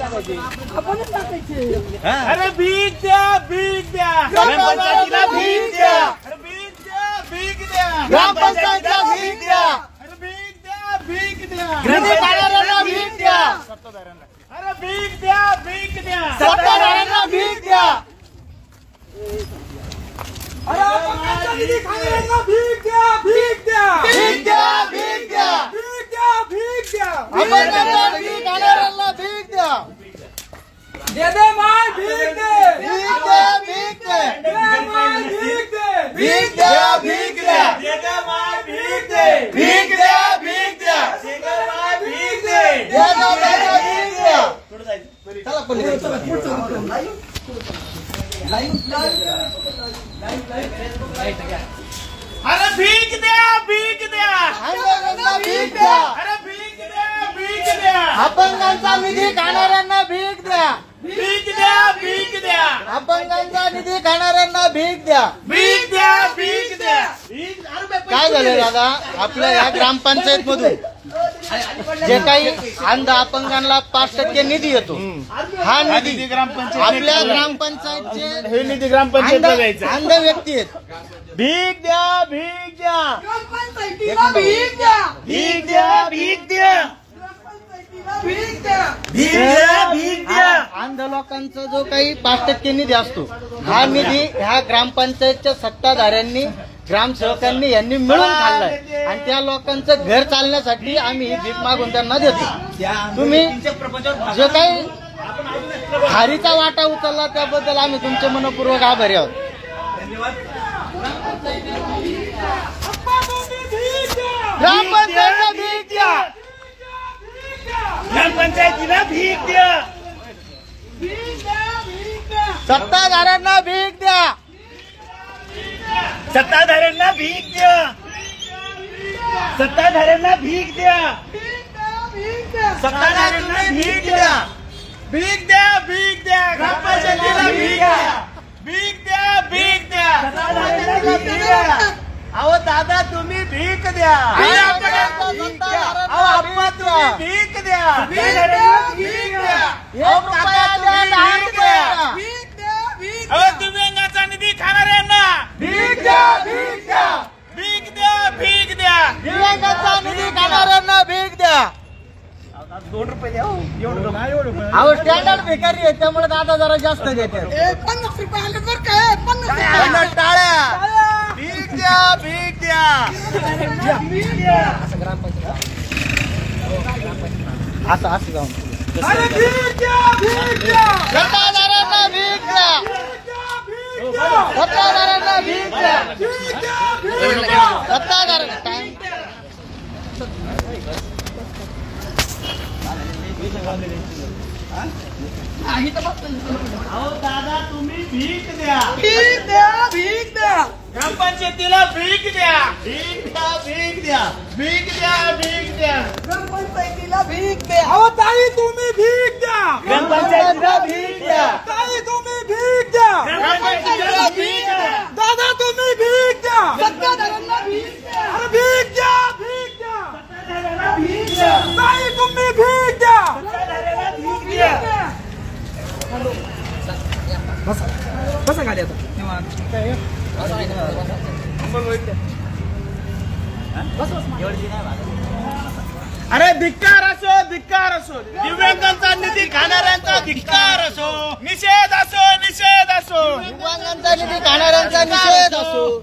आपणच टाकायचे. अरे भीक द्या, भीक द्या, ग्रामपंचायतीला भीक द्या. अरे भीक द्या, भीक द्या, ग्रामपंचायतीला भीक द्या. अरे भीक द्या, भीक द्या, ग्रामपंचायतीला भीक द्या. अरे भीक द्या, भीक द्या, सत्ताधाऱ्यांना भीक द्या. अरे अपंगांचा निधी खाणाऱ्यांना भीक द्या, भीक द्या, भीक द्या, भीक द्या, भीक द्या, भीक द्या. अपंगांना निधी खाणाऱ्यांना भीक द्या. दे दे माय भीक दे, भीक द्या, भीक द्या, दे माय भीक दे, भीक द्या, भीक द्या, दे दे माय भीक दे, भीक द्या, भीक द्या, दे दे माय भीक दे, दे दे माय भीक द्या. चला पुढे अरे भीक द्या, भीक द्या, अपंगांना भीक द्या. अरे भीक द्या, भीक द्या, अपंगांचा निधी खाणाऱ्यांना भीक द्या. भीक द्या, भीक द्या, अपंगांचा निधी खाणाऱ्यांना भीक द्या. भीक द्या, भीक द्या. काय झालं दादा आपल्या या ग्रामपंचायत मधून जे काही अंध अपंगांना 5% निधी येतो, हा निधी आपल्या ग्रामपंचायतचे हे निधी ग्रामपंचायतला द्यायचा. अंध व्यक्ती आहेत. भीक द्या, भीक द्या, ग्रामपंचायतीला भीक द्या, भीक द्या, भीक द्या, ग्रामपंचायतीला भीक द्या, भीक द्या, भीक द्या. अंध लोकांचा जो काही 5% निधी असतो, हा निधी ह्या ग्रामपंचायतच्या सत्ताधाऱ्यांनी ग्रामसेवकांनी यांनी मिळून खाल्लाय आणि त्या लोकांचं घर चालण्यासाठी आम्ही ही भीक मागून त्यांना देतो. तुम्ही जो काही हारीचा वाटा उचलला त्याबद्दल आम्ही तुमचे मनपूर्वक आभारी आहोत. ग्रामपंचायतीला भीक द्या, ग्रामपंचायतीला भीक द्या, सत्ताधाऱ्यांना भीक द्या, सत्ताधाऱ्यांना भीक द्या, सत्ताधाऱ्यांना भीक द्या, सत्ताधाऱ्यांना भीक द्या. भीक द्या, भीक द्या, ग्रामपंचायतीला भीक द्या. भीक द्या, भीक द्या, सत्ताधाऱ्यांना भीक द्या. अहो दादा तुम्ही भीक द्या. अहो आप्पा तुम्ही भीक द्या. भीक द्या, भीक द्या, अहो काका तुम्ही भीक द्या. अहो दिव्यांगाचा निधी खाणाऱ्यांना भीक द्या, भीक द्या, भीक द्या, भीक द्या, दिव्यांगाचा निधी खाणाऱ्यांना भीक द्या. 2 रुपये द्या. अहो स्टँडर्ड भिकारी आहे त्यामुळे दादा जरा जास्त देतात. 50 रुपये आले बरं काय, 50 टाळ्या. भीक द्या, भीक द्या, असं असं जाऊन अरे भीक द्या, भीक द्या, सत्ताधाऱ्यांना भीक द्या, सत्ताधाऱ्यांना भीक द्या, सत्ताधाऱ्यांना अहो दादा तुम्ही भीक द्या. भीक द्या, भीक द्या, ग्रामपंचायतीला भीक द्या. भीक द्या, भीक द्या, भीक द्या, भीक द्या, ग्रामपंचायतीला भीक द्या. अहो ताई तुम्ही भीक द्या, ग्रामपंचायतीला भीक द्या. ताई तुम्ही भीक द्या, ग्रामपंचायतीला भीक द्या. दादा तुम्ही भीक द्या, सत्ताधाऱ्यांना भीक द्या. अरे भीक द्या, भीक द्या, सत्ताधाऱ्यांना भीक द्या. ताई तुम्ही भीक द्या, सत्ताधाऱ्यांना भीक द्या. बसा गाडी आता अरे धिक्कार असो, धिक्कार असो, दिव्यांगांचा निधी खाणाऱ्यांचा धिक्कार असो, निषेध असो, निषेध असो, दिव्यांगांचा निधी खाणाऱ्यांचा निषेध असो,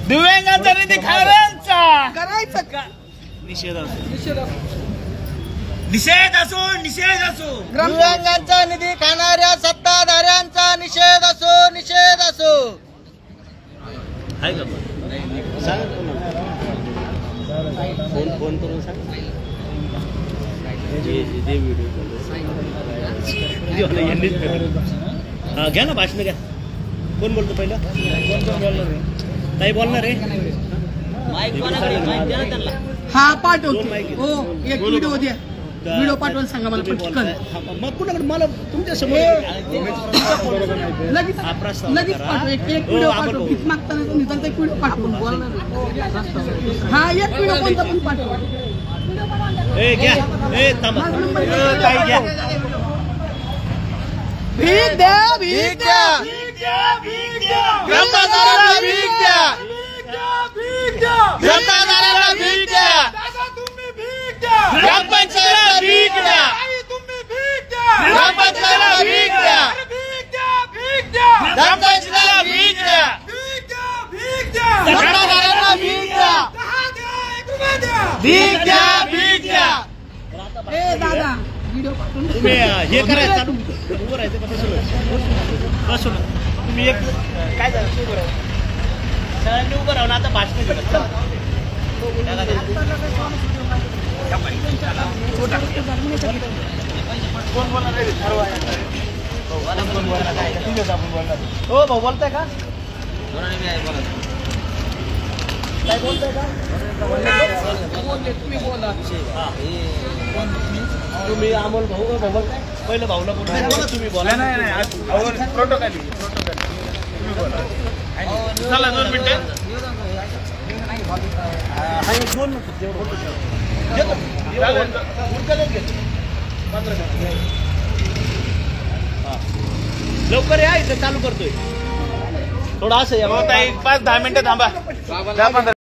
दिव्यांगांचा निधी खाणाऱ्यांचा करायचं का निषेध असो, निषेध निषेध असो, निषेध असो, दिव्यांगांचा निधी खाणाऱ्या सत्ताधाऱ्यांचा निषेध असो, निषेध असो. फोन करून सांग. घ्या ना भाषण घ्या. कोण बोलतो पहिलं? ताई बोलणार आहे. हा पाठवतो. हो एक व्हिडिओ द्या, व्हिडिओ पाठवायला सांगा मला पटकन. मग कुणाकडे मला तुमच्या समोर लगेच लगेच पाठव. एक व्हिडिओ पाठव. भीक मागताना तुम्ही तर एक व्हिडिओ पाठवून. हा एक व्हिडिओ कोणता पण पाठवा. घ्या ताई घ्या भीक द्या भीक द्या भ्रष्टाचाराला भीक द्या भ्रष्टाचाराला भीक द्या तुम्ही भीक द्या ग्रामपंचायतीला भीक द्या ग्रामपंचायतीला भीक द्या ग्रामपंचायतीला भीक द्या भ्रष्टाचाराला भीक द्या भीक द्या भीक द्या दादा तुम्ही हे करायचं चालू उभं राहायचं का बसून तुम्ही एक काय झालं उभं राहा सगळ्यांनी उभं राहून आता भाषण केलं कोण बोलणार आहे हो भाऊ बोलताय का काय बोलताय का तुम्ही अमोल भाऊ बोलताय पहिलं भाऊला बोलताय तुम्ही बोला नाही प्रोटोकॉल तुम्ही बोला चला 2 मिनिटं दोन लवकर या इथं चालू करतोय थोडं असं 5-10 मिनिटं थांबा.